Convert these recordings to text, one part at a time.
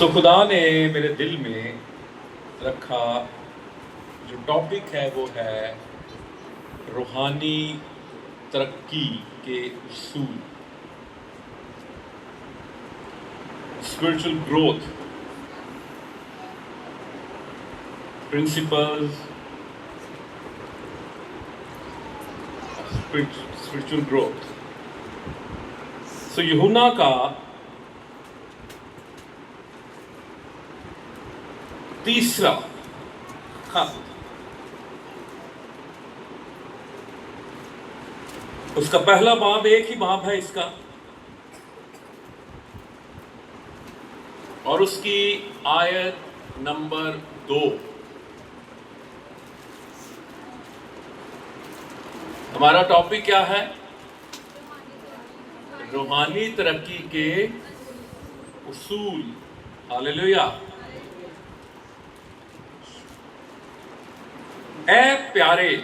خدا نے میرے دل میں رکھا جو ٹاپک ہے وہ ہے روحانی ترقی کے اصول، spiritual growth principles, spiritual growth. یوحنا کا تیسرا خط، اس کا پہلا باب ایک ہی باب ہے اس کا، اور اس کی آیت نمبر 2۔ ہمارا ٹاپک کیا ہے؟ روحانی ترقی کے اصول۔ ہاللیلویا۔ اے پیارے،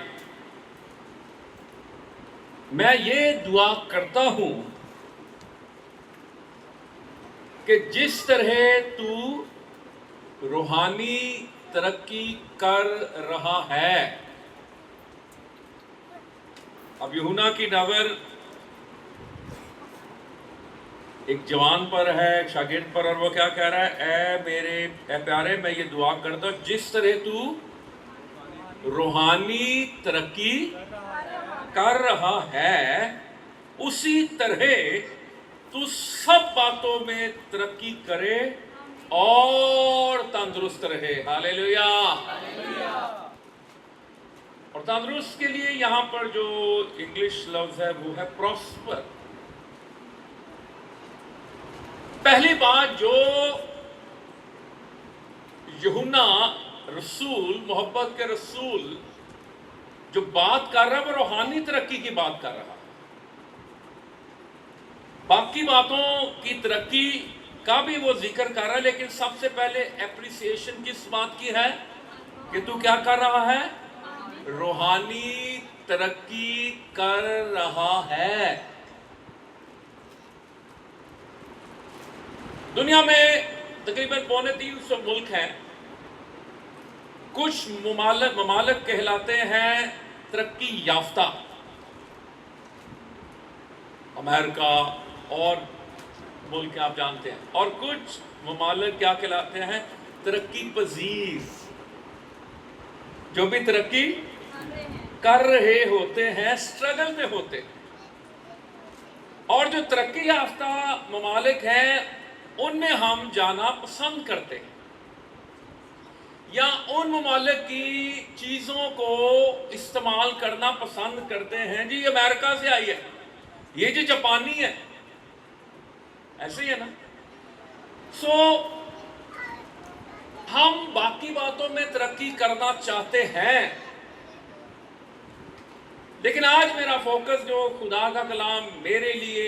میں یہ دعا کرتا ہوں کہ جس طرح تو روحانی ترقی کر رہا ہے۔ اب یوحنا کی نظر ایک جوان پر ہے، ایک شاگرد پر، اور وہ کیا کہہ رہا ہے؟ اے پیارے، میں یہ دعا کرتا ہوں جس طرح تو روحانی ترقی کر رہا ہے اسی طرح تو سب باتوں میں ترقی کرے اور تندرست رہے۔ ہاللیلویا۔ اور تندرست کے لیے یہاں پر جو انگلش لفظ ہے وہ ہے پراسپر۔ پہلی بات جو یوحنا رسول، محبت کے رسول جو بات کر رہا ہے وہ روحانی ترقی کی بات کر رہا ہے۔ باقی باتوں کی ترقی کا بھی وہ ذکر کر رہا ہے، لیکن سب سے پہلے اپریسیشن کس بات کی ہے؟ کہ تو کیا کر رہا ہے؟ روحانی ترقی کر رہا ہے۔ دنیا میں تقریباً 350 ملک ہیں۔ کچھ ممالک کہلاتے ہیں ترقی یافتہ، امریکہ اور ملک آپ جانتے ہیں، اور کچھ ممالک کیا کہلاتے ہیں؟ ترقی پذیر، جو بھی ترقی کر رہے ہوتے ہیں، سٹرگل میں ہوتے ہیں۔ اور جو ترقی یافتہ ممالک ہیں ان میں ہم جانا پسند کرتے ہیں، یا ان ممالک کی چیزوں کو استعمال کرنا پسند کرتے ہیں۔ جی یہ امریکہ سے آئی ہے، یہ جو جاپانی ہے، ایسے ہی ہے نا۔ ہم باقی باتوں میں ترقی کرنا چاہتے ہیں، لیکن آج میرا فوکس جو خدا کا کلام میرے لیے،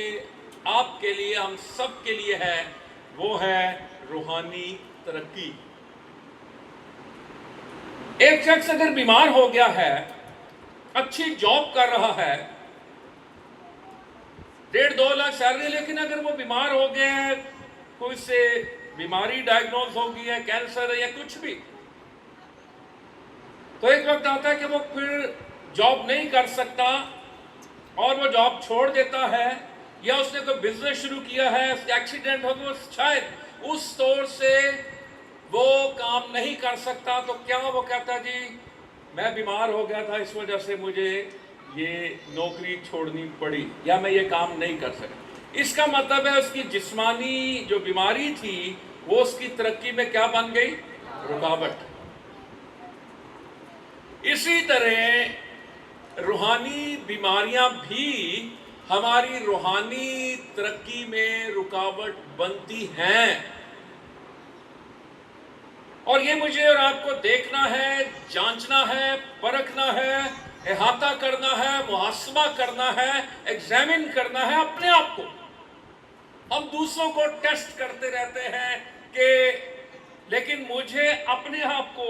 آپ کے لیے، ہم سب کے لیے ہے، وہ ہے روحانی ترقی۔ ایک شخص اگر بیمار ہو گیا ہے، اچھی جاب کر رہا ہے، 1.5-2 لاکھ سیلری، لیکن اگر وہ بیمار ہو گیا ہے، کوئی سے بیماری ڈائیگنوز ہو گئی ہے، کینسر ہے یا کچھ بھی، تو ایک وقت آتا ہے کہ وہ پھر جاب نہیں کر سکتا اور وہ جاب چھوڑ دیتا ہے، یا اس نے کوئی بزنس شروع کیا ہے، ایکسیڈنٹ ہو گیا، شاید اس طور سے وہ کام نہیں کر سکتا، تو کیا وہ کہتا ہے جی میں بیمار ہو گیا تھا، اس وجہ سے مجھے یہ نوکری چھوڑنی پڑی، یا میں یہ کام نہیں کر سکتا۔ اس کا مطلب ہے اس کی جسمانی جو بیماری تھی وہ اس کی ترقی میں کیا بن گئی؟ رکاوٹ۔ اسی طرح روحانی بیماریاں بھی ہماری روحانی ترقی میں رکاوٹ بنتی ہیں، اور یہ مجھے اور آپ کو دیکھنا ہے، جانچنا ہے، پرکھنا ہے، احاطہ کرنا ہے، محاسبہ کرنا ہے، ایگزامن کرنا ہے اپنے آپ کو۔ ہم دوسروں کو ٹیسٹ کرتے رہتے ہیں کہ، لیکن مجھے اپنے آپ کو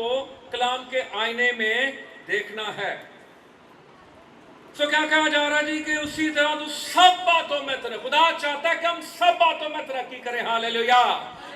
کلام کے آئینے میں دیکھنا ہے۔ کیا کہا جا رہا ہے جی؟ کہ اسی طرح تو سب باتوں میں ترقی، خدا چاہتا ہے کہ ہم سب باتوں میں ترقی کریں۔ ہاللیلویا۔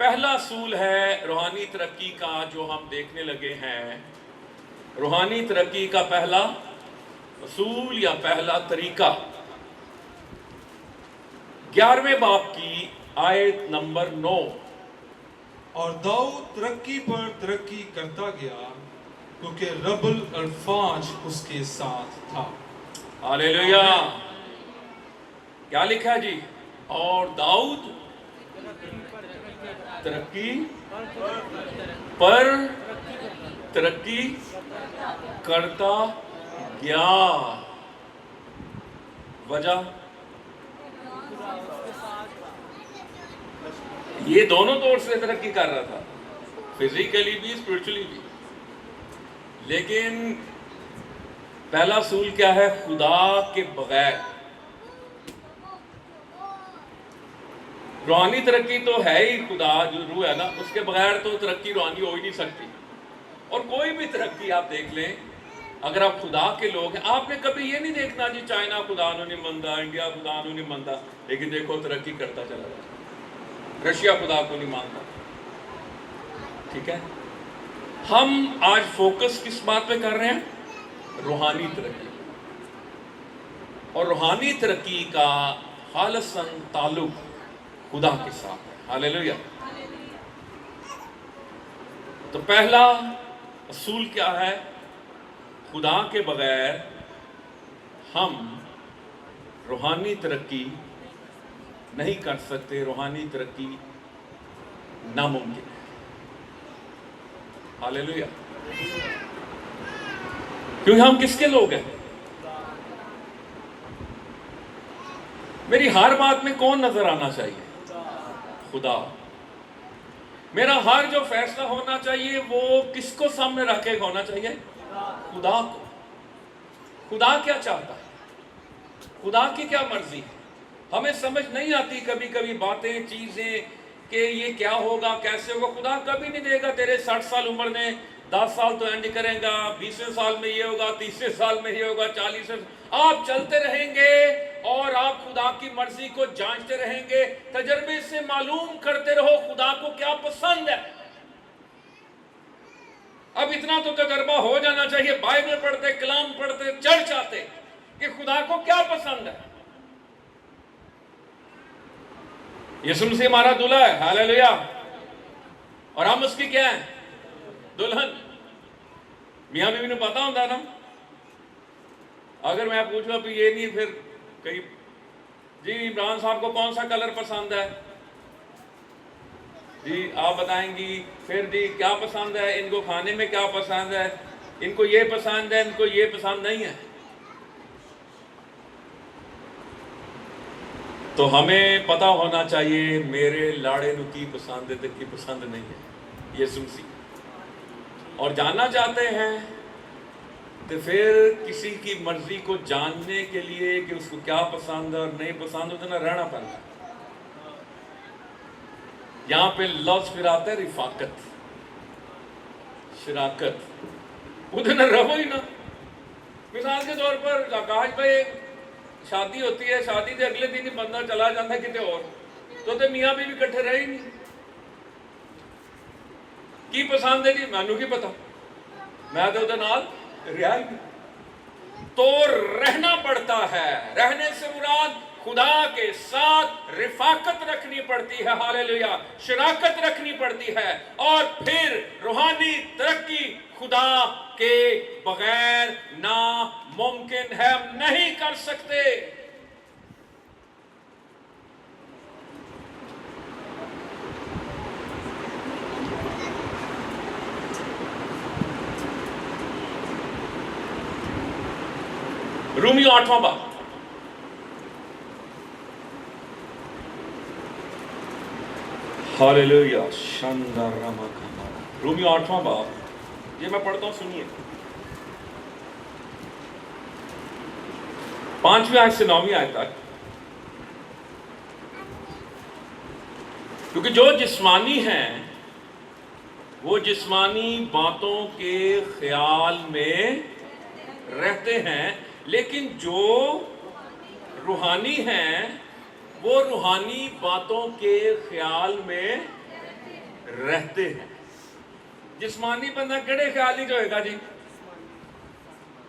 پہلا اصول ہے روحانی ترقی کا جو ہم دیکھنے لگے ہیں. روحانی ترقی کا پہلا اصول یا پہلا طریقہ 11ویں باب کی آیت نمبر 9. اور داؤد ترقی پر ترقی کرتا گیا کیونکہ رب الافواج اس کے ساتھ تھا. ہاللیلویا. کیا لکھا جی؟ اور داؤد ترقی پر ترقی کرتا گیا. وجہ یہ دونوں طور سے ترقی کر رہا تھا، فزیکلی بھی اسپرچولی بھی. لیکن پہلا اصول کیا ہے؟ خدا کے بغیر. روحانی ترقی تو ہے ہی، خدا جو روح ہے نا، اس کے بغیر تو ترقی روحانی ہو ہی نہیں سکتی. اور کوئی بھی ترقی آپ دیکھ لیں، اگر آپ خدا کے لوگ ہیں، آپ نے کبھی یہ نہیں دیکھنا جی چائنا خدا نو نہیں منتا، انڈیا خدا نو نہیں منتا، لیکن دیکھو ترقی کرتا چلا جاتا. رشیا خدا کو نہیں مانتا. ٹھیک ہے، ہم آج فوکس کس بات پہ کر رہے ہیں؟ روحانی ترقی. اور روحانی ترقی کا خالصاً تعلق خدا کے ساتھ ہے. ہاللیلویا. تو پہلا اصول کیا ہے؟ خدا کے بغیر ہم روحانی ترقی نہیں کر سکتے. روحانی ترقی ناممکن ہے. ہاللیلویا. کیونکہ ہم کس کے لوگ ہیں؟ میری ہر بات میں کون نظر آنا چاہیے؟ خدا. میرا ہر جو فیصلہ ہونا چاہیے وہ کس کو سامنے رکھ کے ہونا چاہیے؟ خدا کو. خدا کیا چاہتا ہے؟ خدا کی کیا مرضی ہے؟ ہمیں سمجھ نہیں آتی کبھی کبھی باتیں، چیزیں کہ یہ کیا ہوگا، کیسے ہوگا. خدا کبھی نہیں دے گا تیرے 60 سال عمر میں 10 سال تو اینڈ کریں گا، 20 سال میں یہ ہوگا، 30 سال میں یہ ہوگا، 40. آپ چلتے رہیں گے اور آپ خدا کی مرضی کو جانچتے رہیں گے. تجربے سے معلوم کرتے رہو خدا کو کیا پسند ہے. اب اتنا تو تجربہ ہو جانا چاہیے، بائبل پڑھتے، کلام پڑھتے، چرچ آتے، کہ خدا کو کیا پسند ہے. یسوع مسیح ہمارا دلہا ہے. ہاللیلویا. اور ہم اس کی کیا ہیں؟ دلہن. میاں بیوی نے پتا ہوتا نا. اگر میں پوچھوں اب یہ نہیں، پھر کہیں جی عمران صاحب کو کون سا کلر پسند ہے؟ جی آپ بتائیں گی. پھر جی کیا پسند ہے ان کو، کھانے میں کیا پسند ہے، ان کو یہ پسند ہے، ان کو یہ پسند نہیں ہے. تو ہمیں پتا ہونا چاہیے میرے لاڑے نو کی پسند ہے تو کی پسند نہیں ہے. یسوع مسیح. اور جاننا چاہتے ہیں تو پھر کسی کی مرضی کو جاننے کے لیے کہ اس کو کیا پسند اور نہیں پسند، اتنا رہنا پڑتا ہے. یہاں پہ لفظ پھر آتا ہے رفاقت، شراکت. اتنا رہو ہی نا. مثال کے طور پر آکاش بھائی شادی ہوتی ہے، شادی سے اگلے دن ہی بندہ چلا جاتا ہے کتے اور، تو میاں بھی کٹھے رہے ہی نہیں. کی پسند ہے جی مینو کی پتا، میں تو نال رہا ہی نہیں. تو رہنا پڑتا ہے. رہنے سے مراد خدا کے ساتھ رفاقت رکھنی پڑتی ہے. ہاللیلویا. شراکت رکھنی پڑتی ہے. اور پھر روحانی ترقی خدا کے بغیر ناممکن ہے، ہم نہیں کر سکتے. رومیو 8واں باب. ہاللیلویا. شاندار راما کھانا. رومیو 8واں باب، یہ میں پڑھتا ہوں، سنیے. 5ویں آیت سے 9ویں آیت تک. کیونکہ جو جسمانی ہیں وہ جسمانی باتوں کے خیال میں رہتے ہیں، لیکن جو روحانی ہیں وہ روحانی باتوں کے خیال میں رہتے ہیں. جسمانی بندہ کہڑے خیال ہی جو ہوئے گا جی,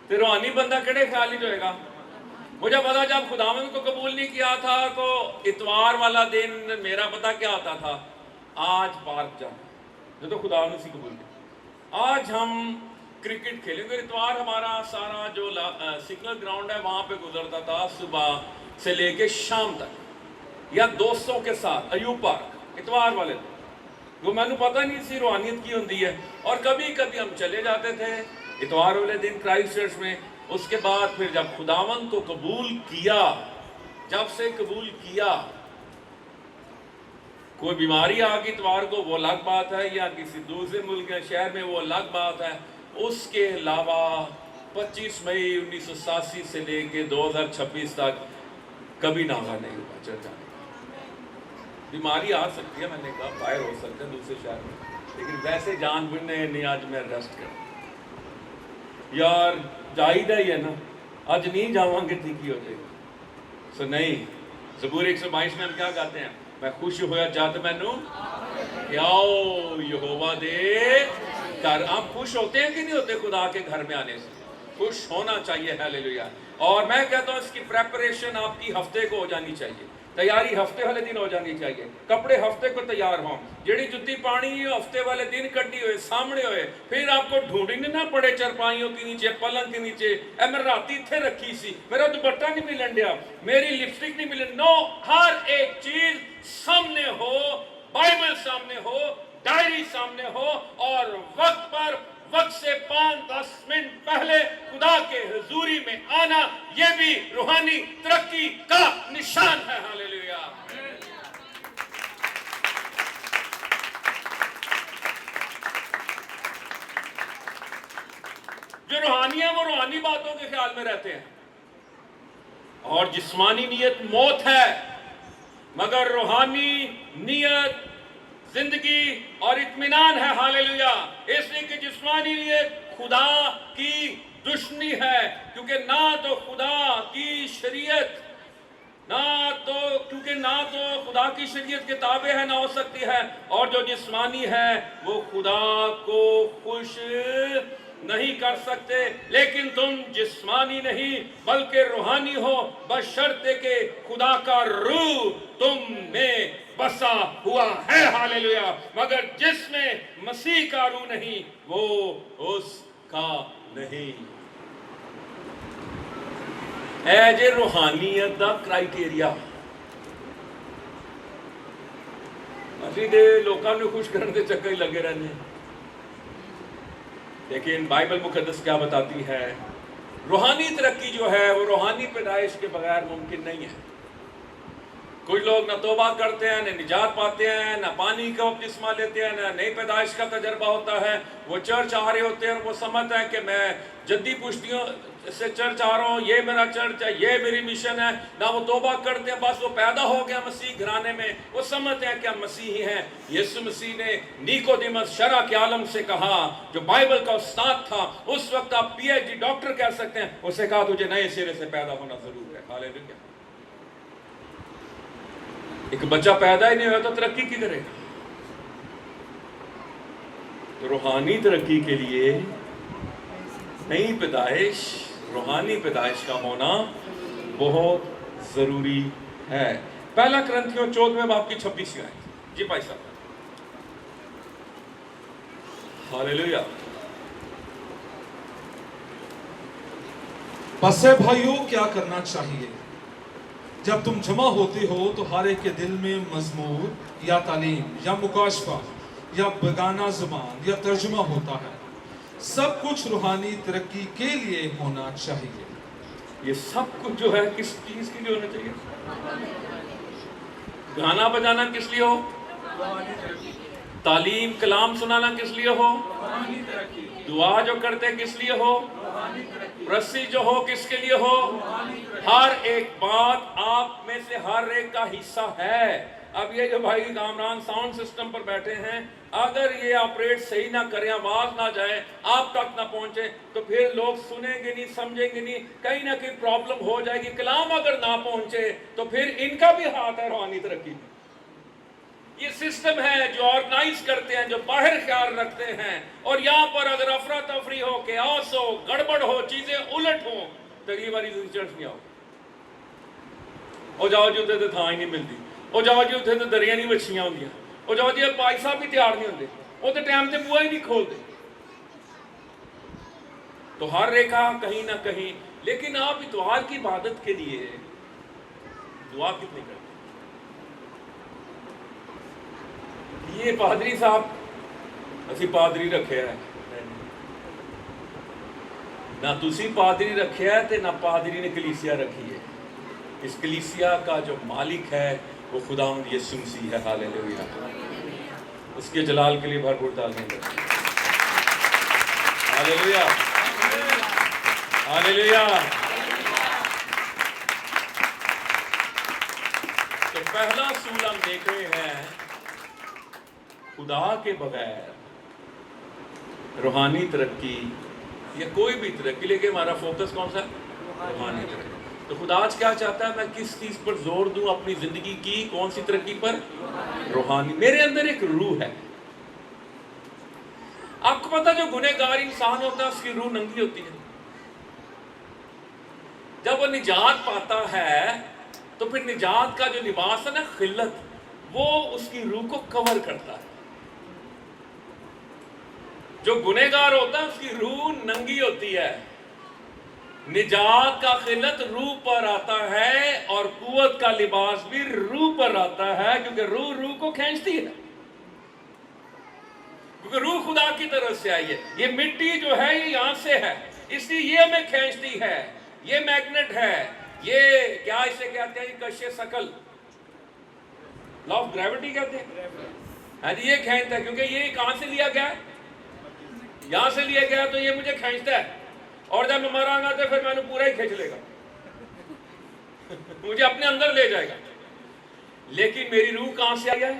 تو روحانی بندہ کہڑے خیال ہی جو ہوئے گا. مجھے پتا جب خداوند کو قبول نہیں کیا تھا تو اتوار والا دن میرا پتا کیا ہوتا تھا, آج پارک جانا, جو تو خداوند اسی قبول کیا. آج ہم کرکٹ کھیلیں گے. اتوار ہمارا سارا جو سگنل گراؤنڈ ہے وہاں پہ گزرتا تھا صبح سے لے کے شام تک, یا دوستوں کے ساتھ ایوب پارک اتوار والے دن. وہ میں نے پتہ نہیں سی روحانیت کی ہوتی ہے. اور کبھی کبھی ہم چلے جاتے تھے اتوار والے دن کرائسٹ چرچ میں. اس کے بعد پھر جب خداوند کو قبول کیا, جب سے قبول کیا, کوئی بیماری آ گئی اتوار کو وہ الگ بات ہے, یا کسی دوسرے ملک یا شہر میں وہ الگ بات ہے. اس کے علاوہ 25 مئی 1987 سے لے کے 2026 تک کبھی ناغہ نہیں ہوا چرچ جانے کا. بیماری آ سکتی ہے, میں نے کہا باہر ہو سکتے ہیں دوسرے شہر میں, لیکن ویسے جان بوجھنے نہیں آج میں ریسٹ کروں یار جائیدہ ہی ہے نا, آج نہیں جاؤں گے ٹھیک ہی ہو جائے گا. سو نہیں, زبور 122 میں ہم کیا کہتے ہیں, میں خوش ہویا جد مینوں کیاؤ یہوہ دے گھر. آپ خوش ہوتے ہیں کہ نہیں ہوتے خدا کے گھر میں آنے سے؟ خوش ہونا چاہیے, ہیلیلویا. اور میں کہتا ہوں اس کی پریپریشن آپ کی ہفتے کو ہو جانی چاہیے, تیاری ہفتے والے دن ہو جانی چاہیے. کپڑے ہفتے کو تیار ہوں, جڑی جتی پانی ہفتے والے دن کٹی ہوئے سامنے ہوئے, پھر آپ کو ڈھونڈنے نہ پڑے چرپائیوں کے نیچے, پلنگ کے نیچے, اے میں راتی تھے رکھی سی, میرا دوپٹہ نہیں ملن دیا, میری لپسٹک نہیں ملن. نو, ہر ایک چیز سامنے ہو, بائبل سامنے ہو, ڈائری سامنے ہو, اور وقت پر وقت سے 5-10 منٹ پہلے خدا کے حضوری میں آنا, یہ بھی روحانی ترقی کا نشان ہے. ہاللیلویا. جو روحانی ہیں وہ روحانی باتوں کے خیال میں رہتے ہیں, اور جسمانی نیت موت ہے, مگر روحانی نیت زندگی اور اطمینان ہے. ہاللیلویا. اس لیے کہ جسمانی نیت خدا کی دشمنی ہے, کیونکہ نہ تو خدا کی شریعت کیونکہ نہ تو خدا کی شریعت کے تابع ہے, نہ ہو سکتی ہے. اور جو جسمانی ہے وہ خدا کو خوش نہیں کر سکتے. لیکن تم جسمانی نہیں بلکہ روحانی ہو, بشرطے کہ خدا کا روح تم میں بسا ہوا ہے. ہاللیلویا. مگر جس میں مسیح کا روح نہیں وہ اس کا نہیں. اے جے روحانیت دا کرائٹیریا, اسی دے لوکاں نے خوش کرنے دے چکر ہی لگے رہنے ہیں. لیکن بائبل مقدس کیا بتاتی ہے, روحانی ترقی جو ہے وہ روحانی پیدائش کے بغیر ممکن نہیں ہے. کچھ لوگ نہ توبہ کرتے ہیں, نہ نجات پاتے ہیں, نہ پانی کا بپتسمہ لیتے ہیں, نہ نئی پیدائش کا تجربہ ہوتا ہے. وہ چرچ آ رہے ہوتے ہیں اور وہ سمجھتے ہیں کہ میں جدی پشتیوں سے چرچ آ رہا ہوں, یہ میرا چرچ ہے, یہ میری مشن ہے. نہ وہ توبہ کرتے ہیں, بس وہ پیدا ہو گیا مسیح گھرانے میں, وہ سمجھتے ہیں کہ ہم مسیحی ہیں. یسوع مسیح نے نیکودیمس شرع کے عالم سے کہا, جو بائبل کا استاد تھا, اس وقت آپ پی ایچ ڈی ڈاکٹر کہہ سکتے ہیں, اسے کہا تجھے نئے سرے سے پیدا ہونا ضرور ہے. ہاللیلویا. ایک بچہ پیدا ہی نہیں ہوا تو ترقی کی کرے گا؟ تو روحانی ترقی کے لیے نئی پیدائش, روحانی پیدائش کا ہونا بہت ضروری ہے. پہلا کرنتھیوں 14 باب کی 26 آیت. جی بھائی صاحب. ہاللیلویا. بس اے بھائیوں کیا کرنا چاہیے؟ جب تم جمع ہوتے ہو تو ہر ایک کے دل میں مزمور یا تعلیم یا مکاشفہ یا بیگانہ زبان یا ترجمہ ہوتا ہے. سب کچھ روحانی ترقی کے لیے ہونا چاہیے. یہ سب کچھ جو ہے کس چیز کے لیے ہونا چاہیے؟ گانا بجانا کس لیے ہو؟ تعلیم کلام سنانا کس لیے ہو؟ دعا جو کرتے کس لیے ہو؟ رسی جو ہو کس کے لیے ہو؟ ہر ایک بات آپ میں سے ہر ایک کا حصہ ہے. اب یہ جو بھائی کامران ساؤنڈ سسٹم پر بیٹھے ہیں, اگر یہ آپریٹ صحیح نہ کریں, آواز نہ جائے, آپ تک نہ پہنچے, تو پھر لوگ سنیں گے نہیں, سمجھیں گے نہیں, کہیں نہ کہیں پرابلم ہو جائے گی. کلام اگر نہ پہنچے تو پھر ان کا بھی ہاتھ ہے روحانی ترقی میں. یہ سسٹم ہے جو آرگنائز کرتے ہیں, جو باہر خیال رکھتے ہیں, اور یہاں پر اگر افراتفری ہو, کیاس ہو, گڑبڑ ہو, چیزیں الٹ ہوں تو اگلی باری چرچ نہیں آؤ. وہ جاؤ جی اتنے تو تھان ہی نہیں ملتی, وہ جاؤ جی اتنے تو دریا نہیں وچھیاں ہوندیاں, وہ جاؤ جی پائی صاحب بھی تیار نہیں ہوتے, وہ تو ٹائم سے بوا ہی نہیں کھولتے. تو ہر ریکھا کہیں نہ کہیں. لیکن آپ اتوار کی عبادت کے لیے دعا کتنی کرتے؟ یہ پادری صاحب اسی پادری رکھے ہے, نہ تسی پادری رکھے ہے تے نہ پادری نے کلیسیا رکھی ہے. اس کلیسیا کا جو مالک ہے وہ خداوند یسوع مسیح ہے. ہاللیلویہ. اس کے جلال کے لیے بھرپور تعظیم دیں. ہاللیلویہ ہاللیلویہ. تو پہلا اصول ہم دیکھ رہے ہیں, خدا کے بغیر روحانی ترقی یا کوئی بھی ترقی, لیکن ہمارا فوکس کون سا ہے؟ روحانی ترقی. تو خدا آج کیا چاہتا ہے, میں کس چیز پر زور دوں اپنی زندگی کی, کون سی ترقی پر؟ روحانی. میرے اندر ایک روح ہے. آپ کو پتا جو گنہگار انسان ہوتا ہے اس کی روح ننگی ہوتی ہے. جب وہ نجات پاتا ہے تو پھر نجات کا جو لباس ہے نا, خلت, وہ اس کی روح کو کور کرتا ہے. جو گنہگار ہوتا ہے اس کی روح ننگی ہوتی ہے. نجات کا خلت روح پر آتا ہے اور قوت کا لباس بھی روح پر آتا ہے, کیونکہ روح کو کھینچتی ہے, کیونکہ روح خدا کی طرف سے آئی ہے. یہ مٹی جو ہے یہ یہاں سے ہے, اس لیے یہ ہمیں کھینچتی ہے. یہ میگنیٹ ہے, یہ کیا اسے کہتے ہیں, کشش ثقل, لا آف گریوٹی کہتے ہیں. ہاں جی, یہ کھینچتا ہے کیونکہ یہ کہاں سے لیا گیا ہے, یہاں سے لیا گیا, تو یہ مجھے کھینچتا ہے. اور جب میں مرا گا تو پھر میں نے پورا ہی کھینچ لے گا, مجھے اپنے اندر لے جائے گا. لیکن میری روح کہاں سے آئی ہے؟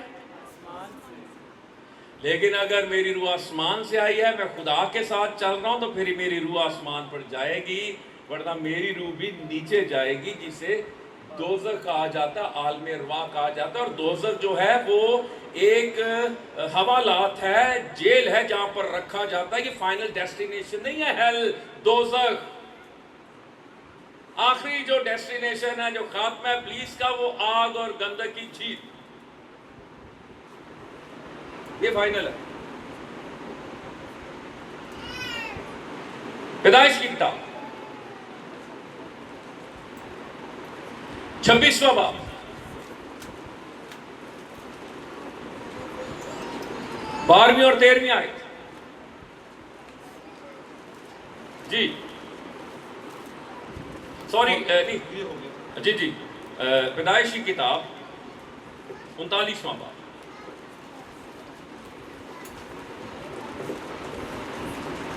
لیکن اگر میری روح آسمان سے آئی ہے, میں خدا کے ساتھ چل رہا ہوں, تو پھر میری روح آسمان پر جائے گی, ورنہ میری روح بھی نیچے جائے گی, جسے دوزخ کہا جاتا, عالم ارواح کہا جاتا. اور دوزخ جو ہے وہ ایک حوالات ہے, جیل ہے جہاں پر رکھا جاتا ہے. یہ فائنل ڈیسٹینیشن نہیں ہے ہیل, دوزخ. آخری جو ڈیسٹینیشن ہے, جو خاتمہ ہے ابلیس کا, وہ آگ اور گندک کی جھیل, یہ فائنل ہے. پیدائش کی کتاب 26واں باب, 12ویں اور 13ویں آیت. جی سوری نہیں, جی پیدائش کی کتاب 39واں باب,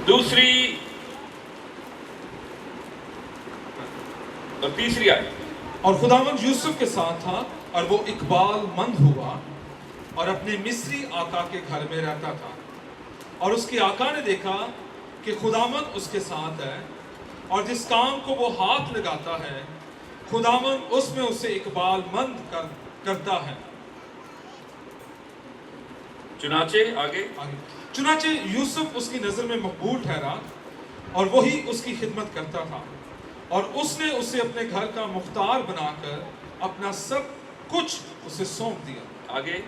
دوسری اور تیسری آیت. اور خداوند یوسف کے ساتھ تھا اور وہ اقبال مند ہوا اور اپنے مصری آقا کے گھر میں رہتا تھا. اور اس کے آقا نے دیکھا کہ خداوند اس کے ساتھ ہے, اور جس کام کو وہ ہاتھ لگاتا ہے خداوند اس میں اسے اقبال مند کرتا ہے. چنانچہ یوسف اس کی نظر میں مقبول ٹھہرا اور وہی اس کی خدمت کرتا تھا, اور اس نے اسے اپنے گھر کا مختار بنا کر اپنا سب کچھ اسے سونپ دیا. آگے.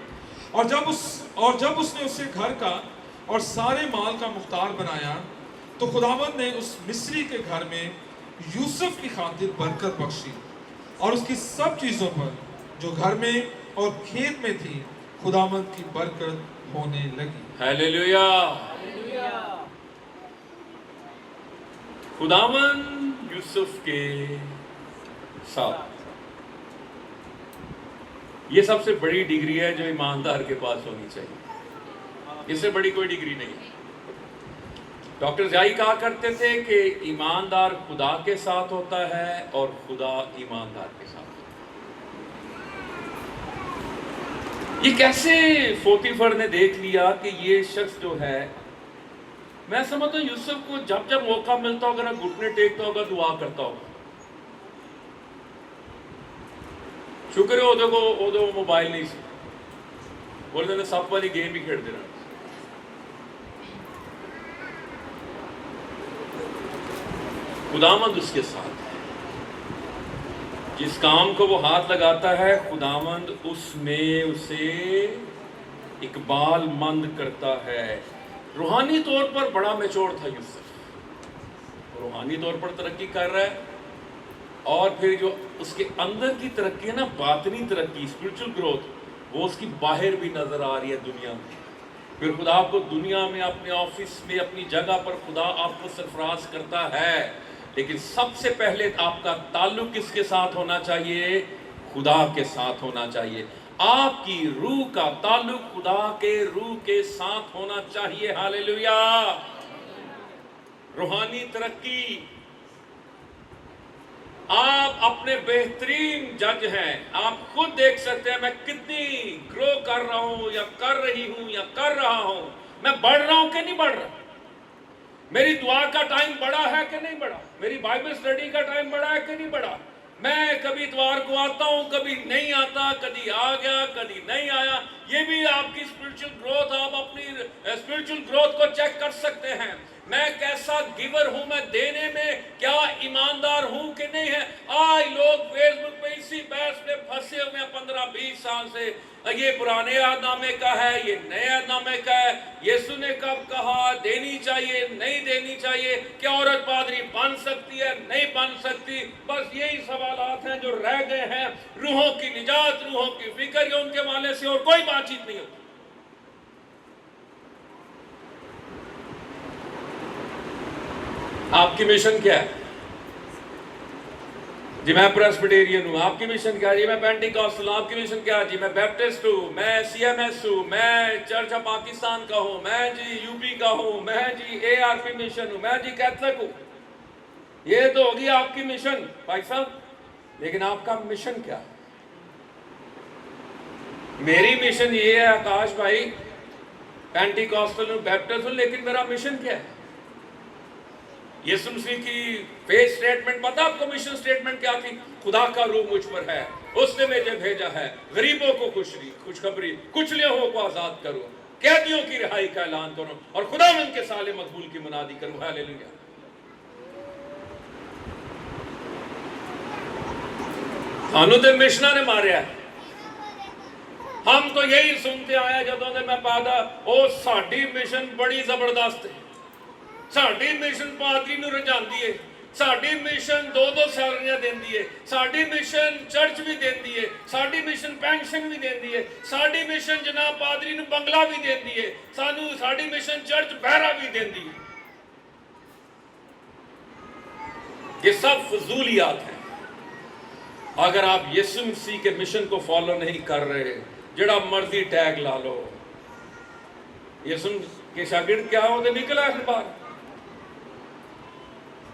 اور جب اس نے اسے گھر کا اور سارے مال کا مختار بنایا تو خداوند نے اس مصری کے گھر میں یوسف کی خاطر برکت بخشی, اور اس کی سب چیزوں پر جو گھر میں اور کھیت میں تھی خداوند کی برکت ہونے لگی. ہیلیلویا. خداوند یوسف کے ساتھ, یہ سب سے بڑی ڈگری ہے جو ایماندار کے پاس ہونی چاہیے. اس سے بڑی کوئی ڈگری نہیں. ڈاکٹر زیائی کہا کرتے تھے کہ ایماندار خدا کے ساتھ ہوتا ہے اور خدا ایماندار کے ساتھ ہوتا ہے. یہ کیسے پوتیفر نے دیکھ لیا کہ یہ شخص جو ہے, میں سمجھتا ہوں یوسف کو جب جب موقع ملتا ہوگا نا, گھٹنے ٹیکتا ہوگا, دعا کرتا ہوگا. شکر ہے ادو موبائل نہیں سی, بولتے ہیں سب والی گیم ہی کھیلتے رہنا. خداوند اس کے ساتھ ہے. جس کام کو وہ ہاتھ لگاتا ہے خداوند اس میں اسے اقبال مند کرتا ہے. روحانی طور پر بڑا میچور تھا یوسف. روحانی طور پر ترقی کر رہا ہے، اور پھر جو اس کے اندر کی ترقی ہے نا، باطنی ترقی، اسپرچل گروتھ، وہ اس کی باہر بھی نظر آ رہی ہے دنیا میں. پھر خدا آپ کو دنیا میں، اپنے آفس میں، اپنی جگہ پر خدا آپ کو سرفراز کرتا ہے، لیکن سب سے پہلے آپ کا تعلق کس کے ساتھ ہونا چاہیے؟ خدا کے ساتھ ہونا چاہیے. آپ کی روح کا تعلق خدا کے روح کے ساتھ ہونا چاہیے. ہاللیلویا. روحانی ترقی. آپ اپنے بہترین جج ہیں. آپ خود دیکھ سکتے ہیں میں کتنی گرو کر رہا ہوں یا کر رہی ہوں یا کر رہا ہوں. میں بڑھ رہا ہوں کہ نہیں بڑھ رہا؟ میری دعا کا ٹائم بڑا ہے کہ نہیں بڑا؟ میری بائبل سٹڈی کا ٹائم بڑا ہے کہ نہیں بڑا؟ میں کبھی اتوار کو آتا ہوں، کبھی نہیں آتا، کبھی آ گیا، کبھی نہیں آیا. یہ بھی آپ کی اسپرچل گروتھ. آپ اپنی اسپرچل گروتھ کو چیک کر سکتے ہیں. میں کیسا گیور ہوں، میں دینے میں کیا ایماندار ہوں کہ نہیں ہے. آج لوگ فیس بک پہ اسی بحث میں پھنسے ہوئے ہیں 15-20 سال سے. یہ پرانے عہد نامے کا ہے، یہ نئے عہد نامے کا ہے. یسوع نے کب کہا دینی چاہیے نہیں دینی چاہیے؟ کیا عورت پادری بن سکتی ہے نہیں بن سکتی؟ بس یہی سوالات ہیں جو رہ گئے ہیں. روحوں کی نجات، روحوں کی فکر، یہ ان کے والے سے اور کوئی بات چیت نہیں ہوتی. آپ کی مشن کیا ہے؟ جی میں پریسبیٹیرین ہوں. آپ کی مشن کیا ہے؟ جی میں پینٹیکاسٹل ہوں. آپ کی مشن کیا ہے؟ جی میں بیپٹسٹ ہوں، میں سی ایم ایس ہوں، میں چرچ آف پاکستان کا ہوں، میں جی یو پی کا ہوں، میں جی اے آر پی مشن ہوں، میں جی کیتھلک ہوں. یہ تو ہوگی آپ کی مشن بھائی صاحب. لیکن آپ کا مشن کیا ہے؟ میری مشن یہ ہے آکاش بھائی، پینٹیکاسٹل ہوں، بیپٹسٹ ہوں، لیکن میرا مشن کیا ہے؟ یسوع مسیح کی فیس سٹیٹمنٹ پتہ آپ کو مشن سٹیٹمنٹ کیا تھی؟ خدا کا روح مجھ پر ہے، اس نے مجھے بھیجا ہے غریبوں کو خوشخبری، کچلے ہو کو آزاد کروں، قیدیوں کی رہائی کا اعلان کروں، اور خداوند کے سال مقبول کی منادی کروں. ہاللیلویا. ہانوں تے مشنہ نے ماریا ہے. ہم تو یہی سنتے آیا جدوں دے میں پیدا، او ساڈی مشن بڑی زبردست ہے، ساڈی مشن پادری نو رجاندی ہے، ساڈی مشن 2 سیلریاں دیندی ہے، ساڈی مشن چرچ بھی دیندی ہے، ساڈی مشن پینشن بھی دیندی ہے، ساڈی مشن جناب پادری نو بنگلہ بھی دیندی ہے، ساڈی مشن چرچ بہرا بھی دیندی ہے. یہ سب فضولیات ہیں. اگر آپ یسوع مسیح کے مشن کو فالو نہیں کر رہے، جڑا مرضی ٹیگ لا لو. یسوع کے شاگرد کیا ہوتے نکلا ہے باہر.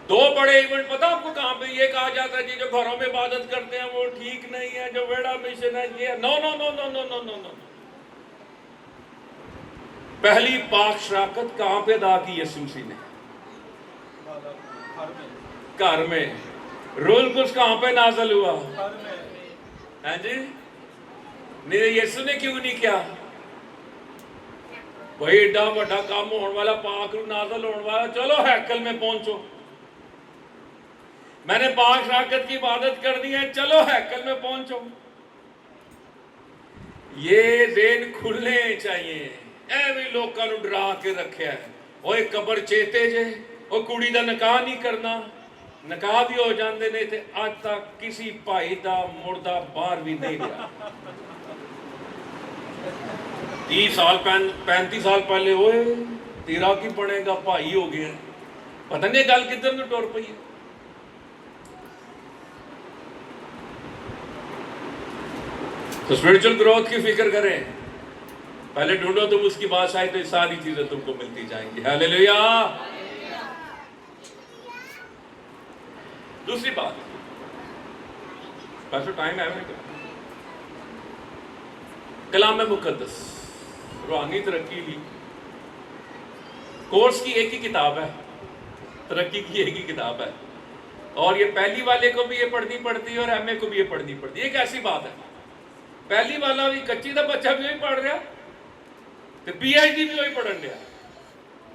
2 بڑے ایونٹ پتہ آپ کو کہاں پہ یہ کہا جاتا ہے جی جو گھروں میں عبادت کرتے ہیں وہ ٹھیک نہیں ہے، جو ویڑا مشن ہے یہ نو نو نو نو نو نو نو نو. پہلی پاک شراکت کہاں پہ ادا کی یسوع مسیح نے؟ گھر میں. رول کچھ کہاں پہ نازل ہوا؟ ہاں جی. نہیں یسوع نے کیوں نہیں کیا؟ بھائی ایڈا بڑا کام ہونے والا، پاک روح نازل ہونے والا، چلو ہیکل میں پہنچو. میں نے پاک شراکت کی عبادت کرنی ہے، چلو ہیکل میں پہنچو. یہ ذہن کھلنے چاہیے. اے بھی لوگوں نو ڈرا کے رکھیا ہے. اوے قبر چیتے جے، او کڑی دا نکاح نہیں کرنا، نکاح بھی ہو جاندے نہیں تے آج تک کسی بھائی دا مردہ باہر بھی نہیں گیا. 30 سال 35 سال پہلے ہوئے تیرا کی پڑے گا بھائی ہو گیا. پتہ نہیں گل کدھر نو ٹور پئی ہے. تو اسپرچل گروتھ کی فکر کریں. پہلے ڈھونڈو تم اس کی بادشاہی تو یہ ساری چیزیں تم کو ملتی جائیں گی. ہاللیلویا. دوسری بات، پیسو ٹائم ہے کلام مقدس. روحانی ترقی بھی کورس کی ایک ہی کتاب ہے، ترقی کی ایک ہی کتاب ہے، اور یہ پہلی والے کو بھی یہ پڑھنی پڑتی ہے اور ایم اے کو بھی یہ پڑھنی پڑتی ہے. ایک ایسی بات ہے، پہلی والا بھی کچی دا بچہ بھی پڑھ رہا ਤੇ PhD ਵੀ ਉਹੀ ਪੜ੍ਹਨ ਡਿਆ।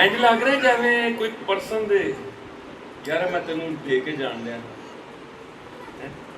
ਇੰਜ ਲੱਗ ਰਿਹਾ ਜਿਵੇਂ ਕੋਈ ਪਰਸਨ ਦੇ ਯਾਰ ਮੈਂ ਤੈਨੂੰ ਦੇ ਕੇ ਜਾਣ ਲਿਆ,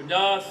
50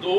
2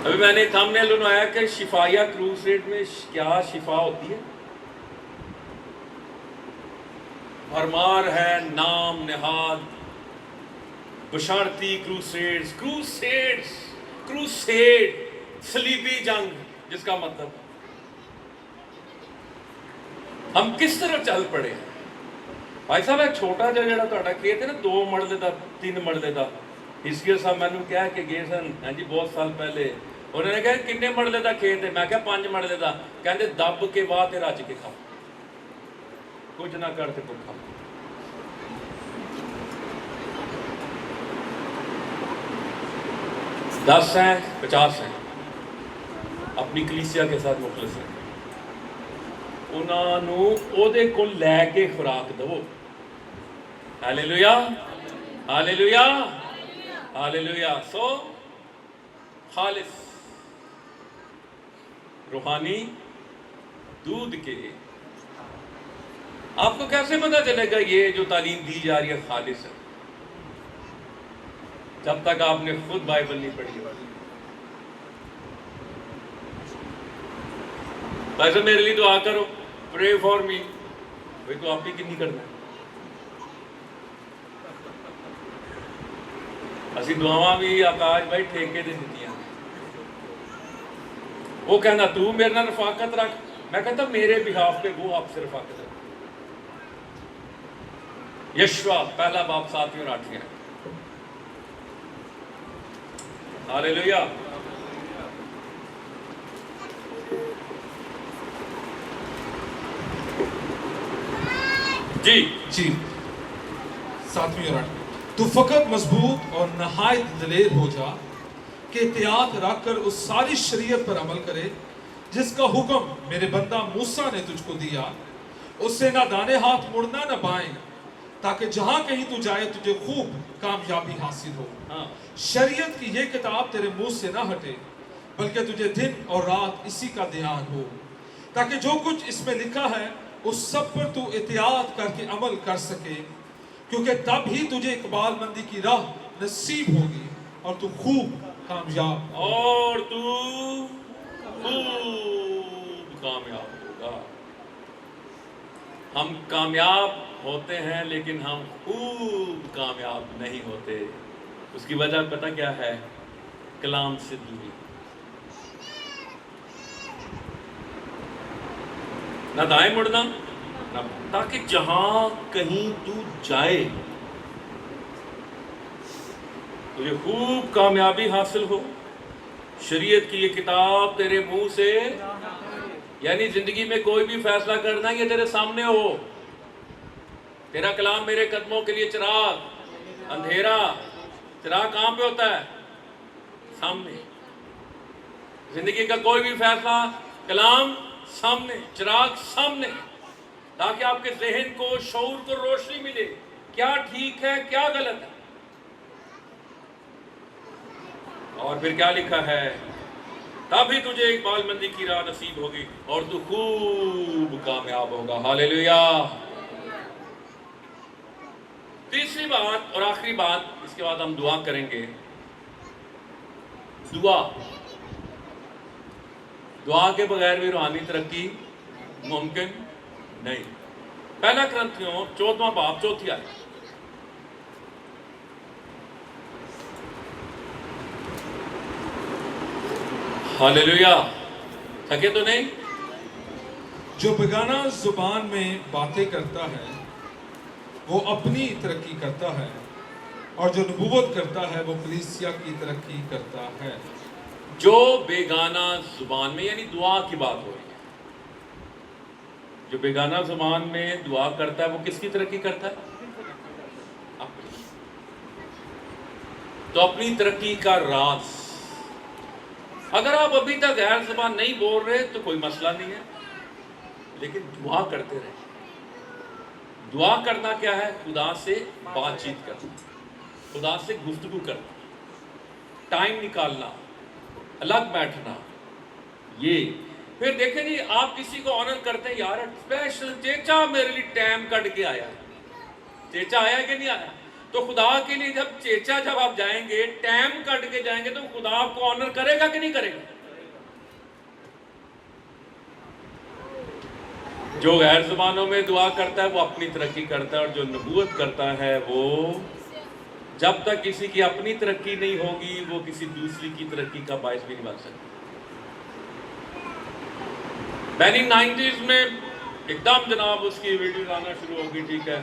ابھی میں نے تھمبنیل بنایا کہ شفایہ کروسیڈ میں کیا شفا ہوتی ہے؟ بھرمار ہے نام نہاد بشارتی کروسیڈ صلیبی جنگ، جس کا مطلب ہم کس طرح چل پڑے ہیں۔ بھائی صاحب ایک چھوٹا جا جڑا تہاڈا کھیت ہے نا 2 مرلے دا 3 مرلے دا، ہسکیل صاحب مینوں کہا کہ گئے سن ہاں جی بہت سال پہلے، انہوں نے کہا کنے مرلے دا کھیت ہے؟ میں کہا 5 مرلے دا، کہندے دب کے بعد تے رج کے کھا، کچھ نہ کر تے کچھ کھا۔ 10 ہیں 50 ہیں اپنی کلیسیا کے ساتھ مخلص ہیں، انہوں نے او دے کو لے کے خوراک دو۔ ہالےلویا ہالےلویا ہالےلویا۔ سو خالص روحانی دودھ کے آپ کو کیسے پتہ چلے گا یہ جو تعلیم دی جا رہی ہے خالص ہے؟ جب تک آپ نے خود بائبل نہیں پڑھی ہوگی۔ ویسے میرے لیے دعا کرو، پرے فار می، بھائی تو آپ ہی کی نہیں کرنا ہے۔ اسی دعاواں بھی آکاش بھائی ٹھیکے دے دیتی ہیں۔ وہ کہنا تو میرے نال رفاقت رکھ، میں کہتا میرے بہاف پہ وہ آپ سے رفاقت رکھ۔ یشوا پہلا باب 7 اور 8 ہے۔ ہالےلویا۔ جی 7ویں اور 8ویں۔ تو فقط مضبوط اور نہایت دلیر ہو جا کہ احتیاط رکھ کر اس ساری شریعت پر عمل کرے جس کا حکم میرے بندہ موسیٰ نے تجھ کو دیا، اس سے نہ دانے ہاتھ مڑنا نہ بائیں، تاکہ جہاں کہیں تو جائے تجھے خوب کامیابی حاصل ہو۔ شریعت کی یہ کتاب تیرے منہ سے نہ ہٹے، بلکہ تجھے دن اور رات اسی کا دھیان ہو، تاکہ جو کچھ اس میں لکھا ہے اس سب پر تو احتیاط کر کے عمل کر سکے، کیونکہ تب ہی تجھے اقبال مندی کی راہ نصیب ہوگی اور تو خوب کامیاب ہوگا۔ ہم کامیاب ہوتے ہیں لیکن ہم خوب کامیاب نہیں ہوتے۔ اس کی وجہ پتہ کیا ہے؟ کلام سے دوری، نہ دائیں مڑنا نہ، تاکہ جہاں کہیں تو جائے تجھے خوب کامیابی حاصل ہو۔ شریعت کی یہ کتاب تیرے منہ سے، یعنی زندگی میں کوئی بھی فیصلہ کرنا یہ تیرے سامنے ہو۔ تیرا کلام میرے قدموں کے لیے چراغ، اندھیرا، چراغ کہاں پہ ہوتا ہے؟ سامنے۔ زندگی کا کوئی بھی فیصلہ، کلام سامنے، چراغ سامنے، تاکہ آپ کے ذہن کو، شعور کو روشنی ملے، کیا ٹھیک ہے کیا غلط ہے۔ اور پھر کیا لکھا ہے؟ تب ہی تجھے اقبال مندی کی راہ نصیب ہوگی اور تو خوب کامیاب ہوگا۔ ہالےلویا۔ تیسری بات اور آخری بات، اس کے بعد ہم دعا کریں گے۔ دعا کے بغیر بھی روحانی ترقی ممکن نہیں۔ پہلا کرنتھیوں 14واں باب 4 آیت۔ ہالےلویا۔ تھکے تو نہیں؟ جو بیگانہ زبان میں باتیں کرتا ہے وہ اپنی ترقی کرتا ہے، اور جو نبوت کرتا ہے وہ کلیسیا کی ترقی کرتا ہے۔ جو بیگانہ زبان میں، یعنی دعا کی بات ہو رہی ہے، جو بیگانہ زبان میں دعا کرتا ہے وہ کس کی ترقی کرتا ہے؟ اپنی۔ تو اپنی ترقی کا راز، اگر آپ ابھی تک غیر زبان نہیں بول رہے تو کوئی مسئلہ نہیں ہے، لیکن دعا کرتے رہیں۔ دعا کرنا کیا ہے؟ خدا سے بات چیت کرنا، خدا سے گفتگو کرنا، ٹائم نکالنا، الگ بیٹھنا۔ یہ پھر دیکھیں جی، آپ کسی کو آنر کرتے ہیں، یار اسپیشل چیچا میرے لیے ٹائم کٹ کے آیا ہے۔ چیچا آیا کہ نہیں آیا؟ تو خدا کے لیے جب آپ جائیں گے، ٹائم کٹ کے جائیں گے، تو خدا آپ کو آنر کرے گا کہ نہیں کرے گا؟ جو غیر زبانوں میں دعا کرتا ہے وہ اپنی ترقی کرتا ہے، اور جو نبوت کرتا ہے وہ جب تک کسی کی اپنی ترقی نہیں ہوگی وہ کسی دوسری کی ترقی کا باعث بھی نہیں بن سکتا۔ میں نے 90s میں ایک دم جناب اس کی ویڈیوز آنا شروع ہوگی، ٹھیک ہے،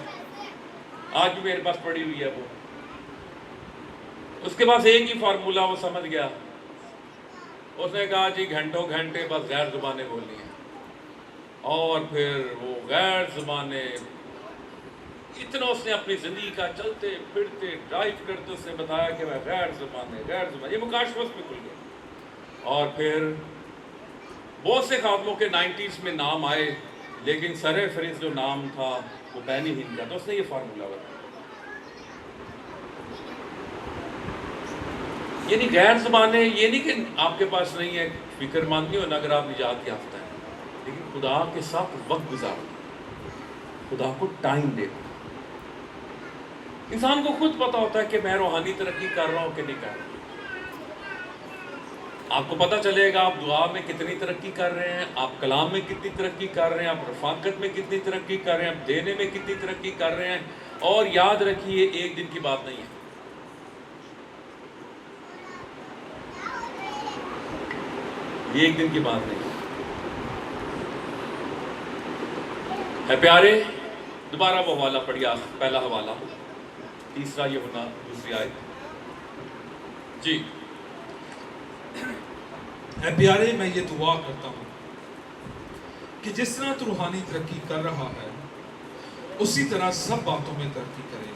آج بھی میرے پاس پڑی ہوئی ہے وہ۔ اس کے پاس ایک ہی فارمولہ وہ سمجھ گیا، اس نے کہا جی گھنٹوں گھنٹے بس غیر زبانیں بولنی ہیں، اور پھر وہ غیر زبانیں اتنا اس نے اپنی زندگی کا چلتے پھرتے ڈرائیو کرتے اس نے بتایا کہ میں غیر زبانیں یہ مکاشفت میں کھل گیا۔ اور پھر بہت سے خاتموں کے 90s میں نام آئے، لیکن سر فہرست جو نام تھا وہ بینی ہند کا، تو اس نے یہ فارمولہ بتایا۔ یعنی غیر زبانیں یہ نہیں کہ آپ کے پاس نہیں ہے، فکر مند نہیں ہونا اگر آپ نجات یافتہ ہیں، لیکن خدا کے ساتھ وقت گزار، خدا کو ٹائم دے۔ انسان کو خود پتا ہوتا ہے کہ میں روحانی ترقی کر رہا ہوں کہ نہیں کر رہا ہوں۔ آپ کو پتا چلے گا آپ دعا میں کتنی ترقی کر رہے ہیں، آپ کلام میں کتنی ترقی کر رہے ہیں، آپ رفاقت میں کتنی ترقی کر رہے ہیں، آپ دینے میں کتنی ترقی کر رہے ہیں۔ اور یاد رکھیے ایک دن کی بات نہیں ہے، یہ ایک دن کی بات نہیں ہے پیارے۔ دوبارہ وہ حوالہ پڑھیا، پہلا حوالہ، تیسرا یوحنا دوسری آیت جی۔ اے پیارے، میں یہ دعا کرتا ہوں کہ جس طرح تو روحانی ترقی کر رہا ہے اسی طرح سب باتوں میں ترقی کرے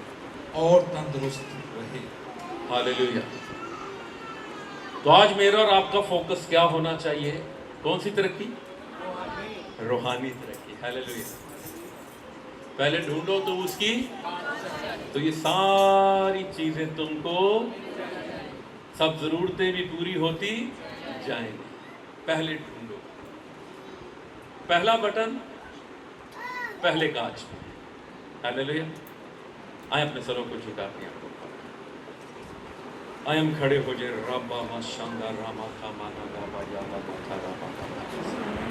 اور تندرست رہے۔ ہاللیلویہ۔ تو آج میرا اور آپ کا فوکس کیا ہونا چاہیے؟ کون سی ترقی؟ روحانی ترقی۔ ہاللیلویہ۔ پہلے ڈھونڈو تو اس کی، تو یہ ساری چیزیں تم کو، سب ضرورتیں بھی پوری ہوتی جائیں گی۔ پہلے ڈھونڈو، پہلا بٹن پہلے کاج۔ ہاللیلویہ۔ آئیں اپنے سروں کو جھکا کے آپ کو، آئیں ہم کھڑے ہو جائے۔ رابا ما شاندار راما کا مانا گابا یا با تھا رابا کا